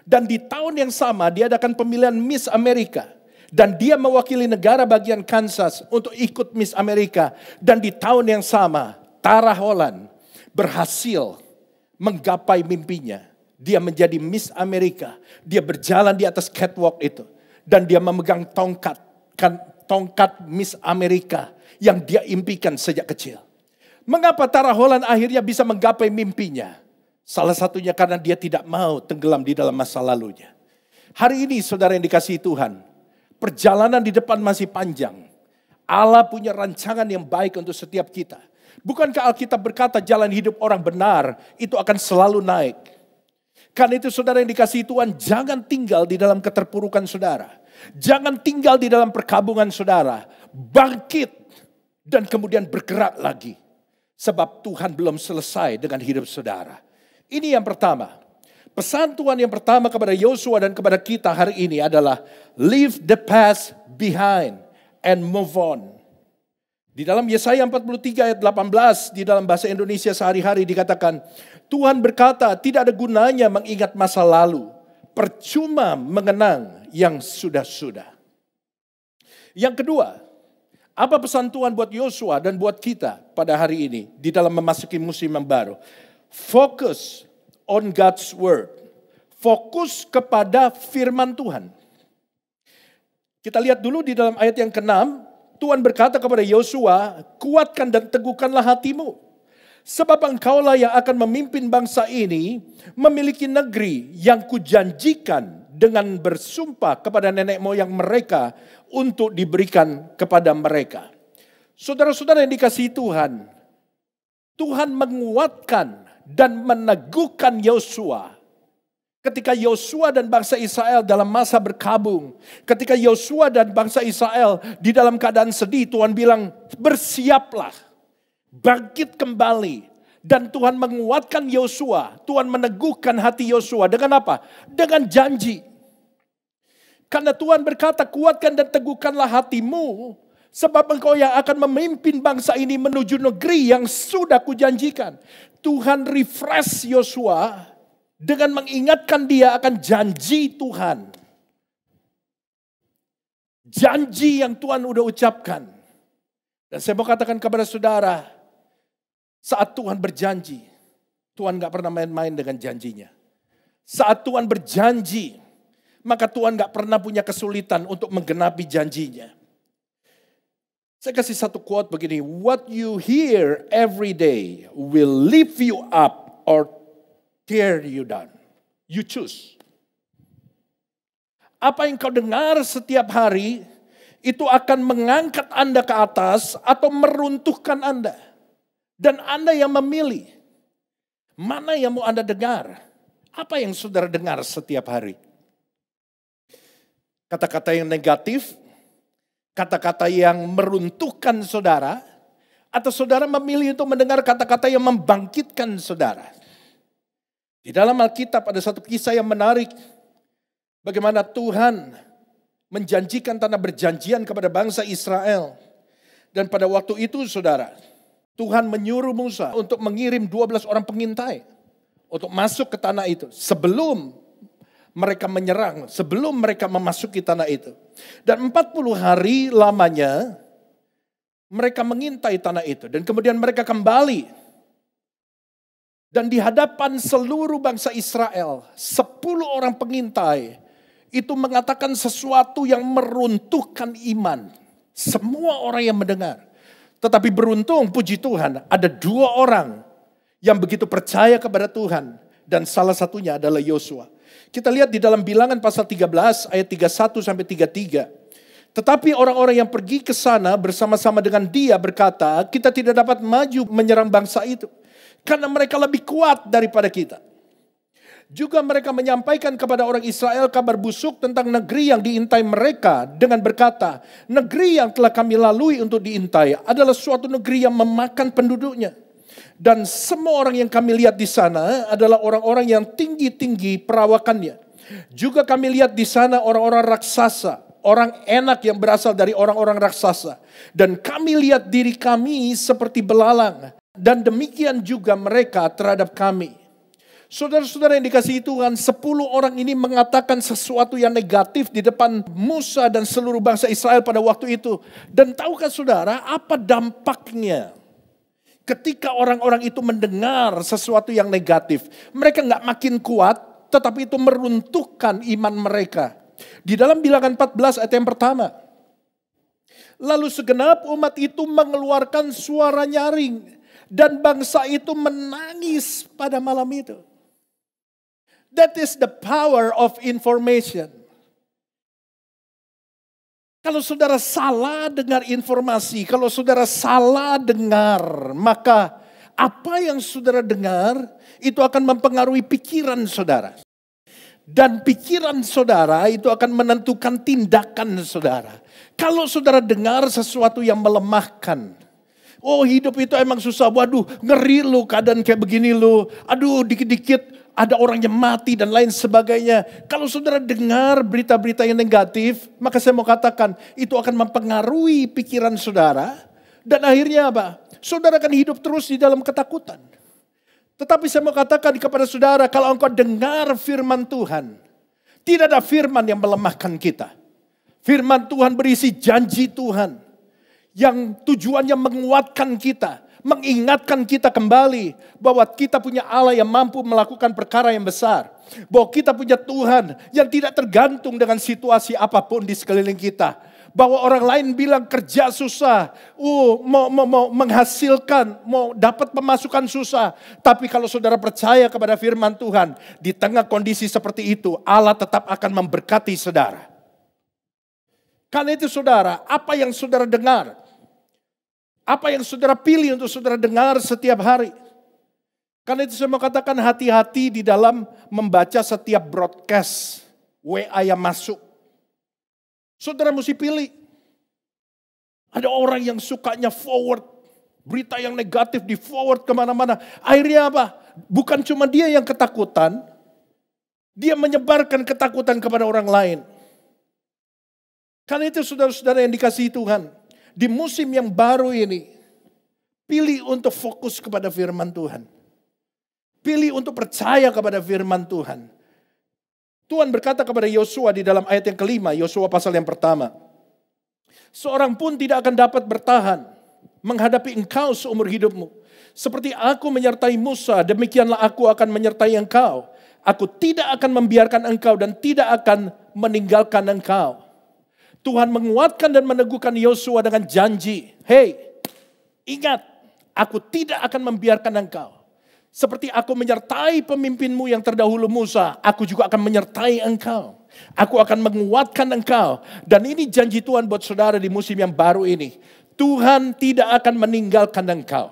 I: Dan di tahun yang sama dia adakan pemilihan Miss Amerika. Dan dia mewakili negara bagian Kansas untuk ikut Miss Amerika. Dan di tahun yang sama Tara Holland berhasil menggapai mimpinya. Dia menjadi Miss Amerika. Dia berjalan di atas catwalk itu. Dan dia memegang tongkat Miss Amerika yang dia impikan sejak kecil. Mengapa Tara Holland akhirnya bisa menggapai mimpinya? Salah satunya karena dia tidak mau tenggelam di dalam masa lalunya. Hari ini saudara yang dikasihi Tuhan, perjalanan di depan masih panjang. Allah punya rancangan yang baik untuk setiap kita. Bukankah Alkitab berkata jalan hidup orang benar itu akan selalu naik. Karena itu saudara yang dikasihi Tuhan, jangan tinggal di dalam keterpurukan saudara. Jangan tinggal di dalam perkabungan saudara. Bangkit dan kemudian bergerak lagi. Sebab Tuhan belum selesai dengan hidup saudara. Ini yang pertama. Pesan Tuhan yang pertama kepada Yosua dan kepada kita hari ini adalah leave the past behind and move on. Di dalam Yesaya 43 ayat 18 di dalam bahasa Indonesia sehari-hari dikatakan, Tuhan berkata tidak ada gunanya mengingat masa lalu, percuma mengenang yang sudah-sudah. Yang kedua, apa pesan Tuhan buat Yosua dan buat kita pada hari ini di dalam memasuki musim yang baru? Focus on God's word. Fokus kepada firman Tuhan. Kita lihat dulu di dalam ayat yang ke-6. Tuhan berkata kepada Yosua, kuatkan dan teguhkanlah hatimu. Sebab engkaulah yang akan memimpin bangsa ini memiliki negeri yang kujanjikan dengan bersumpah kepada nenek moyang mereka untuk diberikan kepada mereka. Saudara-saudara yang dikasihi Tuhan, Tuhan menguatkan dan meneguhkan Yosua Ketika Yosua dan bangsa Israel dalam masa berkabung, ketika Yosua dan bangsa Israel di dalam keadaan sedih, Tuhan bilang, bersiaplah, bangkit kembali. Dan Tuhan menguatkan Yosua, Tuhan meneguhkan hati Yosua dengan apa? Dengan janji. Karena Tuhan berkata, kuatkan dan teguhkanlah hatimu, sebab engkau yang akan memimpin bangsa ini menuju negeri yang sudah kujanjikan. Tuhan refresh Yosua dengan mengingatkan dia akan janji Tuhan. Janji yang Tuhan udah ucapkan. Dan saya mau katakan kepada saudara, saat Tuhan berjanji, Tuhan gak pernah main-main dengan janjinya. Saat Tuhan berjanji, maka Tuhan gak pernah punya kesulitan untuk menggenapi janjinya. Saya kasih satu quote begini, what you hear every day will lift you up or tear you down. You choose. Apa yang kau dengar setiap hari, itu akan mengangkat Anda ke atas atau meruntuhkan Anda. Dan Anda yang memilih, mana yang mau Anda dengar. Apa yang saudara dengar setiap hari? Kata-kata yang negatif, kata-kata yang meruntuhkan saudara, atau saudara memilih untuk mendengar kata-kata yang membangkitkan saudara. Di dalam Alkitab ada satu kisah yang menarik, bagaimana Tuhan menjanjikan tanah berjanjian kepada bangsa Israel. Dan pada waktu itu saudara, Tuhan menyuruh Musa untuk mengirim 12 orang pengintai untuk masuk ke tanah itu sebelum mereka menyerang, sebelum mereka memasuki tanah itu. Dan 40 hari lamanya mereka mengintai tanah itu. Dan kemudian mereka kembali. Dan di hadapan seluruh bangsa Israel, 10 orang pengintai itu mengatakan sesuatu yang meruntuhkan iman. Semua orang yang mendengar. Tetapi beruntung, puji Tuhan, ada 2 orang yang begitu percaya kepada Tuhan. Dan salah satunya adalah Yosua. Kita lihat di dalam Bilangan pasal 13 ayat 31 sampai 33. Tetapi orang-orang yang pergi ke sana bersama-sama dengan dia berkata, kita tidak dapat maju menyerang bangsa itu. Karena mereka lebih kuat daripada kita. Juga mereka menyampaikan kepada orang Israel kabar busuk tentang negeri yang diintai mereka dengan berkata, negeri yang telah kami lalui untuk diintai adalah suatu negeri yang memakan penduduknya. Dan semua orang yang kami lihat di sana adalah orang-orang yang tinggi-tinggi perawakannya. Juga kami lihat di sana orang-orang raksasa, orang enak yang berasal dari orang-orang raksasa. Dan kami lihat diri kami seperti belalang. Dan demikian juga mereka terhadap kami. Saudara-saudara yang dikasihi Tuhan, 10 orang ini mengatakan sesuatu yang negatif di depan Musa dan seluruh bangsa Israel pada waktu itu. Dan tahukah saudara apa dampaknya? Ketika orang-orang itu mendengar sesuatu yang negatif, mereka gak makin kuat, tetapi itu meruntuhkan iman mereka. Di dalam Bilangan 14 ayat yang pertama. Lalu segenap umat itu mengeluarkan suara nyaring, dan bangsa itu menangis pada malam itu. That is the power of information. Kalau saudara salah dengar informasi, kalau saudara salah dengar, maka apa yang saudara dengar itu akan mempengaruhi pikiran saudara. Dan pikiran saudara itu akan menentukan tindakan saudara. Kalau saudara dengar sesuatu yang melemahkan, oh hidup itu emang susah, waduh ngeri lu keadaan kayak begini lu, aduh dikit-dikit ada orang yang mati dan lain sebagainya. Kalau saudara dengar berita-berita yang negatif, maka saya mau katakan itu akan mempengaruhi pikiran saudara. Dan akhirnya apa? Saudara akan hidup terus di dalam ketakutan. Tetapi saya mau katakan kepada saudara, kalau engkau dengar firman Tuhan, tidak ada firman yang melemahkan kita. Firman Tuhan berisi janji Tuhan yang tujuannya menguatkan kita. Mengingatkan kita kembali bahwa kita punya Allah yang mampu melakukan perkara yang besar. Bahwa kita punya Tuhan yang tidak tergantung dengan situasi apapun di sekeliling kita. Bahwa orang lain bilang kerja susah, mau menghasilkan, mau dapat pemasukan susah. Tapi kalau saudara percaya kepada firman Tuhan, di tengah kondisi seperti itu, Allah tetap akan memberkati saudara. Karena itu saudara, apa yang saudara dengar, apa yang saudara pilih untuk saudara dengar setiap hari, Karena itu saya mau katakan hati-hati di dalam membaca setiap broadcast WA yang masuk. Saudara mesti pilih. Ada orang yang sukanya forward. Berita yang negatif di forward kemana-mana. Akhirnya apa? Bukan cuma dia yang ketakutan. Dia menyebarkan ketakutan kepada orang lain. Karena itu saudara-saudara yang dikasihi Tuhan. Di musim yang baru ini. Pilih untuk fokus kepada firman Tuhan. Pilih untuk percaya kepada firman Tuhan. Tuhan berkata kepada Yosua di dalam ayat yang kelima. Yosua pasal yang pertama. Seorang pun tidak akan dapat bertahan menghadapi engkau seumur hidupmu. Seperti aku menyertai Musa, demikianlah aku akan menyertai engkau. Aku tidak akan membiarkan engkau dan tidak akan meninggalkan engkau. Tuhan menguatkan dan meneguhkan Yosua dengan janji. Hei, ingat, aku tidak akan membiarkan engkau. Seperti aku menyertai pemimpinmu yang terdahulu Musa, aku juga akan menyertai engkau. Aku akan menguatkan engkau. Dan ini janji Tuhan buat saudara di musim yang baru ini. Tuhan tidak akan meninggalkan engkau.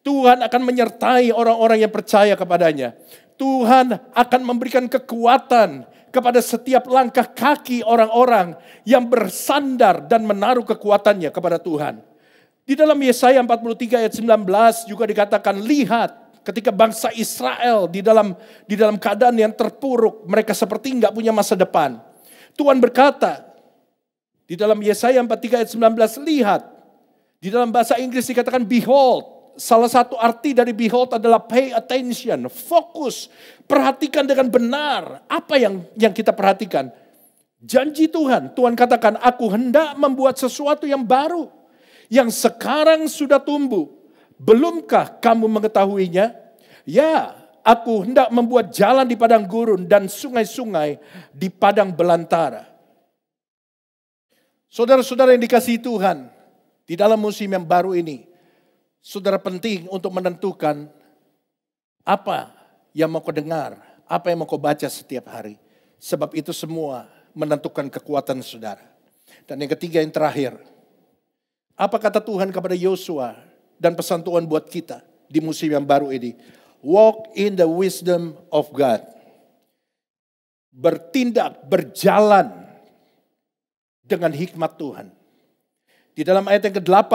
I: Tuhan akan menyertai orang-orang yang percaya kepadanya. Tuhan akan memberikan kekuatan kepada setiap langkah kaki orang-orang yang bersandar dan menaruh kekuatannya kepada Tuhan. Di dalam Yesaya 43 ayat 19 juga dikatakan, lihat ketika bangsa Israel di dalam keadaan yang terpuruk, mereka seperti enggak punya masa depan. Tuhan berkata di dalam Yesaya 43 ayat 19, lihat. Di dalam bahasa Inggris dikatakan behold. Salah satu arti dari behold adalah pay attention, fokus, perhatikan dengan benar. Apa yang kita perhatikan? Janji Tuhan. Tuhan katakan, aku hendak membuat sesuatu yang baru, yang sekarang sudah tumbuh. Belumkah kamu mengetahuinya? Ya, aku hendak membuat jalan di padang gurun dan sungai-sungai di padang belantara. Saudara-saudara yang dikasihi Tuhan, di dalam musim yang baru ini, saudara penting untuk menentukan apa yang mau kau dengar, apa yang mau kau baca setiap hari. Sebab itu semua menentukan kekuatan saudara. Dan yang ketiga, yang terakhir, apa kata Tuhan kepada Yosua dan pesan Tuhan buat kita di musim yang baru ini? Walk in the wisdom of God. Bertindak, berjalan dengan hikmat Tuhan. Di dalam ayat yang ke-8,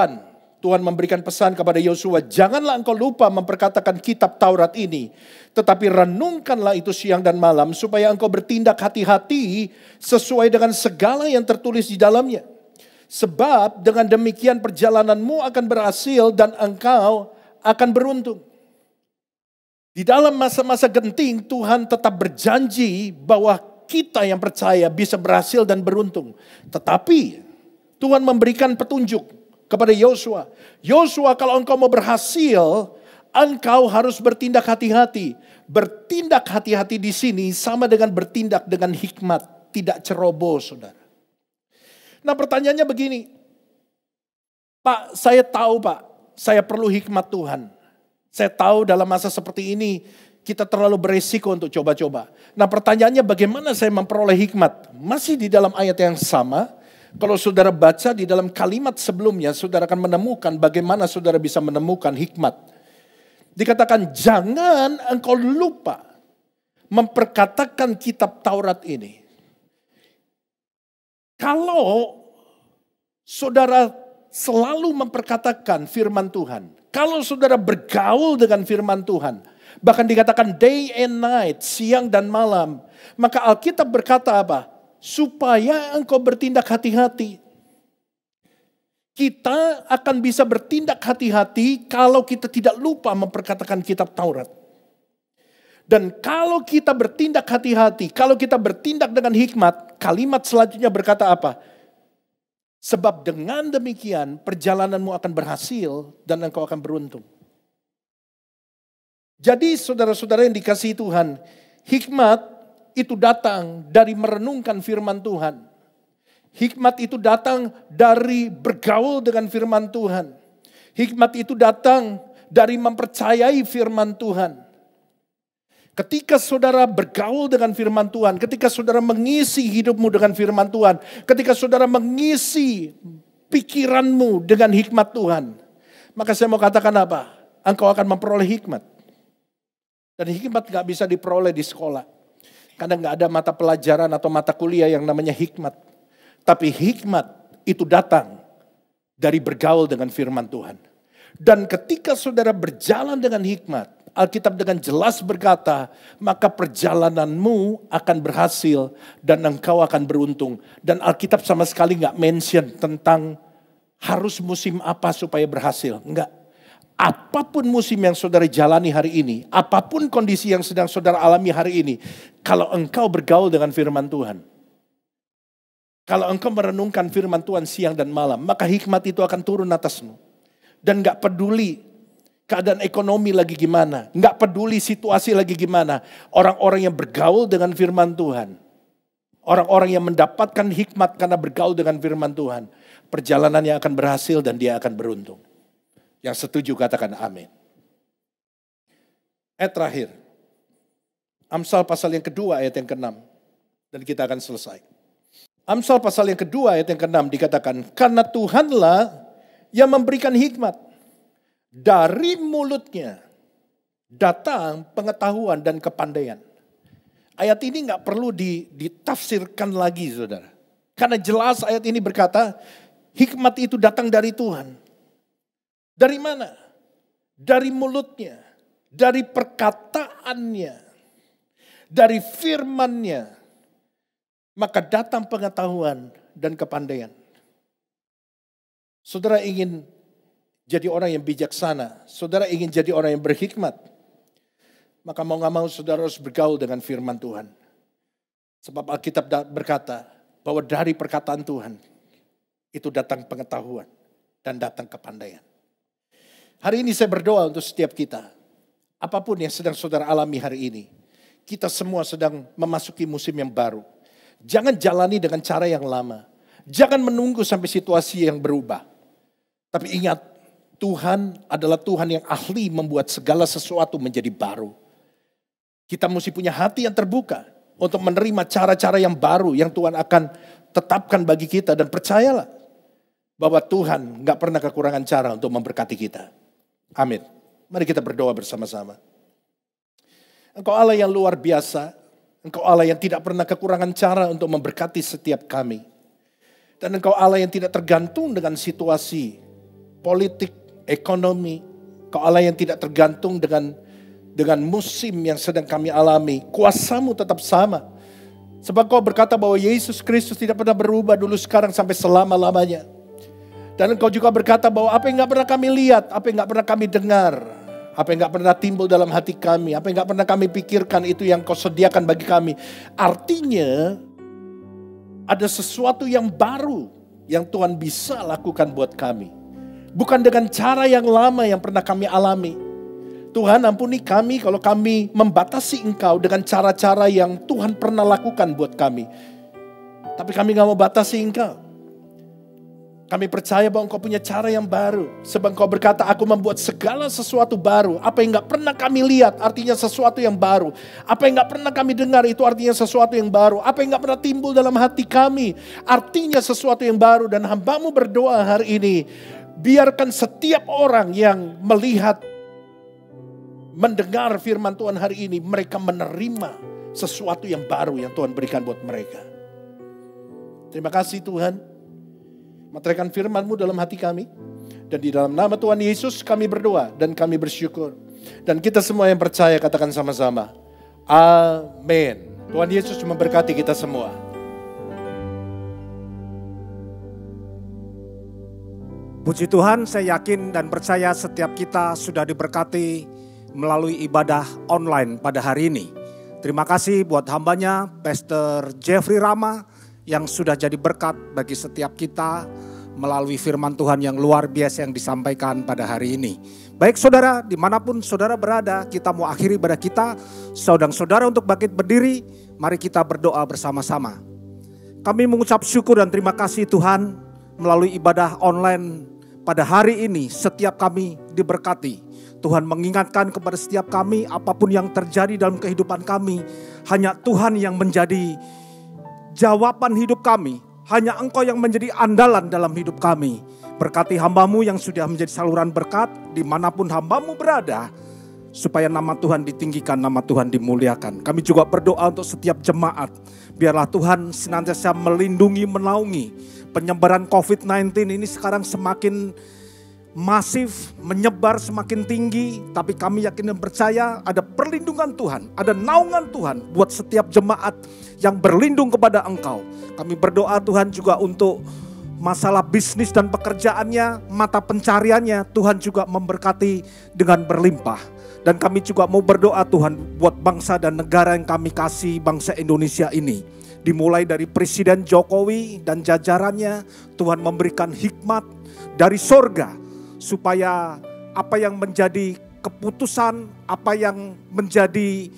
I: Tuhan memberikan pesan kepada Yosua, janganlah engkau lupa memperkatakan kitab Taurat ini, tetapi renungkanlah itu siang dan malam, supaya engkau bertindak hati-hati sesuai dengan segala yang tertulis di dalamnya. Sebab dengan demikian perjalananmu akan berhasil dan engkau akan beruntung. Di dalam masa-masa genting, Tuhan tetap berjanji bahwa kita yang percaya bisa berhasil dan beruntung. Tetapi Tuhan memberikan petunjuk kepada Yosua. Yosua, kalau engkau mau berhasil, engkau harus bertindak hati-hati. Bertindak hati-hati di sini sama dengan bertindak dengan hikmat, tidak ceroboh, saudara. Nah, pertanyaannya begini. Pak, saya tahu Pak, saya perlu hikmat Tuhan. Saya tahu dalam masa seperti ini kita terlalu beresiko untuk coba-coba. Nah, pertanyaannya bagaimana saya memperoleh hikmat? Masih di dalam ayat yang sama. Kalau saudara baca di dalam kalimat sebelumnya, saudara akan menemukan bagaimana saudara bisa menemukan hikmat. Dikatakan, jangan engkau lupa memperkatakan kitab Taurat ini. Kalau saudara selalu memperkatakan firman Tuhan, kalau saudara bergaul dengan firman Tuhan, bahkan dikatakan day and night, siang dan malam, maka Alkitab berkata apa? Supaya engkau bertindak hati-hati. Kita akan bisa bertindak hati-hati kalau kita tidak lupa memperkatakan kitab Taurat. Dan kalau kita bertindak hati-hati, kalau kita bertindak dengan hikmat, kalimat selanjutnya berkata apa? Sebab dengan demikian perjalananmu akan berhasil dan engkau akan beruntung. Jadi saudara-saudara yang dikasihi Tuhan, hikmat itu datang dari merenungkan firman Tuhan. Hikmat itu datang dari bergaul dengan firman Tuhan. Hikmat itu datang dari mempercayai firman Tuhan. Ketika saudara bergaul dengan firman Tuhan, ketika saudara mengisi hidupmu dengan firman Tuhan, ketika saudara mengisi pikiranmu dengan hikmat Tuhan, maka saya mau katakan apa? Engkau akan memperoleh hikmat. Dan hikmat gak bisa diperoleh di sekolah. Karena gak ada mata pelajaran atau mata kuliah yang namanya hikmat. Tapi hikmat itu datang dari bergaul dengan firman Tuhan. Dan ketika saudara berjalan dengan hikmat, Alkitab dengan jelas berkata, maka perjalananmu akan berhasil dan engkau akan beruntung. Dan Alkitab sama sekali gak mention tentang harus musim apa supaya berhasil. Enggak. Apapun musim yang saudara jalani hari ini, apapun kondisi yang sedang saudara alami hari ini, kalau engkau bergaul dengan firman Tuhan, kalau engkau merenungkan firman Tuhan siang dan malam, maka hikmat itu akan turun atasmu. Dan gak peduli keadaan ekonomi lagi gimana, gak peduli situasi lagi gimana, orang-orang yang bergaul dengan firman Tuhan, orang-orang yang mendapatkan hikmat karena bergaul dengan firman Tuhan, perjalanannya akan berhasil dan dia akan beruntung. Yang setuju katakan amin. Ayat terakhir. Amsal pasal yang kedua ayat yang ke-6. Dan kita akan selesai. Amsal pasal yang kedua ayat yang ke-6 dikatakan, karena Tuhanlah yang memberikan hikmat. Dari mulutnya datang pengetahuan dan kepandaian. Ayat ini gak perlu ditafsirkan lagi saudara. Karena jelas ayat ini berkata, hikmat itu datang dari Tuhan. Dari mana? Dari mulutnya, dari perkataannya, dari firmannya. Maka datang pengetahuan dan kepandaian. Saudara ingin jadi orang yang bijaksana, saudara ingin jadi orang yang berhikmat, maka mau gak mau saudara harus bergaul dengan firman Tuhan. Sebab Alkitab berkata bahwa dari perkataan Tuhan itu datang pengetahuan dan datang kepandaian. Hari ini saya berdoa untuk setiap kita. Apapun yang sedang saudara alami hari ini. Kita semua sedang memasuki musim yang baru. Jangan jalani dengan cara yang lama. Jangan menunggu sampai situasi yang berubah. Tapi ingat, Tuhan adalah Tuhan yang ahli membuat segala sesuatu menjadi baru. Kita mesti punya hati yang terbuka untuk menerima cara-cara yang baru yang Tuhan akan tetapkan bagi kita. Dan percayalah bahwa Tuhan gak pernah kekurangan cara untuk memberkati kita. Amin. Mari kita berdoa bersama-sama. Engkau Allah yang luar biasa. Engkau Allah yang tidak pernah kekurangan cara untuk memberkati setiap kami. Dan Engkau Allah yang tidak tergantung dengan situasi politik, ekonomi. Engkau Allah yang tidak tergantung dengan musim yang sedang kami alami. Kuasamu tetap sama. Sebab Kau berkata bahwa Yesus Kristus tidak pernah berubah dulu, sekarang, sampai selama-lamanya. Dan Engkau juga berkata bahwa apa yang gak pernah kami lihat, apa yang gak pernah kami dengar, apa yang gak pernah timbul dalam hati kami, apa yang gak pernah kami pikirkan, itu yang Kau sediakan bagi kami. Artinya ada sesuatu yang baru yang Tuhan bisa lakukan buat kami. Bukan dengan cara yang lama yang pernah kami alami. Tuhan ampuni kami kalau kami membatasi Engkau dengan cara-cara yang Tuhan pernah lakukan buat kami. Tapi kami gak mau batasi Engkau. Kami percaya bahwa Engkau punya cara yang baru. Sebab Engkau berkata, aku membuat segala sesuatu baru. Apa yang gak pernah kami lihat artinya sesuatu yang baru. Apa yang gak pernah kami dengar itu artinya sesuatu yang baru. Apa yang gak pernah timbul dalam hati kami artinya sesuatu yang baru. Dan hamba-Mu berdoa hari ini, biarkan setiap orang yang melihat, mendengar firman Tuhan hari ini, mereka menerima sesuatu yang baru yang Tuhan berikan buat mereka. Terima kasih Tuhan. Meteraikan firman-Mu dalam hati kami. Dan di dalam nama Tuhan Yesus kami berdoa dan kami bersyukur. Dan kita semua yang percaya katakan sama-sama. Amin. Tuhan Yesus memberkati kita semua.
J: Puji Tuhan, saya yakin dan percaya setiap kita sudah diberkati melalui ibadah online pada hari ini. Terima kasih buat hambanya, Pastor Jeffrey Rama, yang sudah jadi berkat bagi setiap kita melalui firman Tuhan yang luar biasa yang disampaikan pada hari ini. Baik saudara, dimanapun saudara berada, kita mau akhiri ibadah kita. Saudara-saudara untuk bangkit berdiri, mari kita berdoa bersama-sama. Kami mengucap syukur dan terima kasih Tuhan melalui ibadah online pada hari ini. Setiap kami diberkati. Tuhan mengingatkan kepada setiap kami apapun yang terjadi dalam kehidupan kami, hanya Tuhan yang menjadi jawaban hidup kami. Hanya Engkau yang menjadi andalan dalam hidup kami. Berkati hamba-Mu yang sudah menjadi saluran berkat dimanapun hamba-Mu berada. supaya nama Tuhan ditinggikan, nama Tuhan dimuliakan. Kami juga berdoa untuk setiap jemaat. Biarlah Tuhan senantiasa melindungi, menaungi. Penyebaran COVID-19 ini sekarang semakin masif, menyebar semakin tinggi. Tapi kami yakin dan percaya ada perlindungan Tuhan, ada naungan Tuhan buat setiap jemaat yang berlindung kepada Engkau. Kami berdoa Tuhan juga untuk masalah bisnis dan pekerjaannya, mata pencariannya, Tuhan juga memberkati dengan berlimpah. Dan kami juga mau berdoa Tuhan buat bangsa dan negara yang kami kasih, bangsa Indonesia ini. Dimulai dari Presiden Jokowi dan jajarannya, Tuhan memberikan hikmat dari sorga. Supaya apa yang menjadi keputusan, apa yang menjadi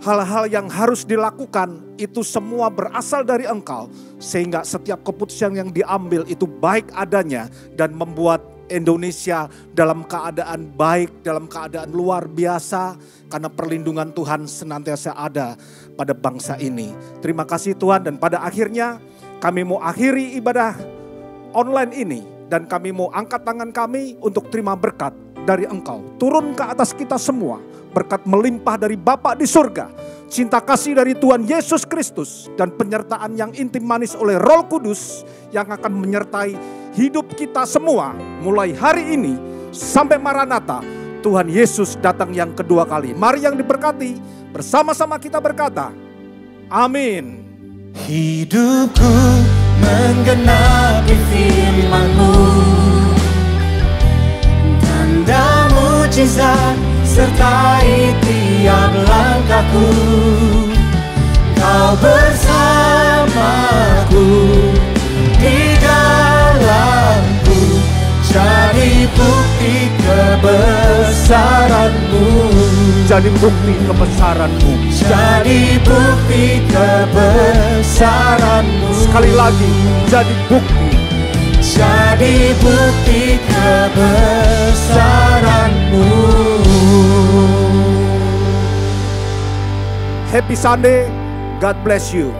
J: hal-hal yang harus dilakukan, itu semua berasal dari Engkau. Sehingga setiap keputusan yang diambil itu baik adanya dan membuat Indonesia dalam keadaan baik, dalam keadaan luar biasa. Karena perlindungan Tuhan senantiasa ada pada bangsa ini. Terima kasih Tuhan, dan pada akhirnya kami mau akhiri ibadah online ini. Dan kami mau angkat tangan kami untuk terima berkat dari Engkau. Turun ke atas kita semua. Berkat melimpah dari Bapa di surga. Cinta kasih dari Tuhan Yesus Kristus. Dan penyertaan yang intim manis oleh Roh Kudus. Yang akan menyertai hidup kita semua. Mulai hari ini sampai Maranatha. Tuhan Yesus datang yang kedua kali. Mari yang diberkati. Bersama-sama kita berkata. Amin.
A: Hidupku menggenapi firman-Mu, tanda mujizat sertai tiap langkahku. Kau bersamaku di dalamku, jadi bukti kebesaran-Mu.
J: Jadi bukti kebesaran-Mu.
A: Jadi bukti kebesaran-Mu.
J: Sekali lagi, jadi bukti.
A: Jadi bukti kebesaran-Mu.
J: Happy Sunday. God bless you.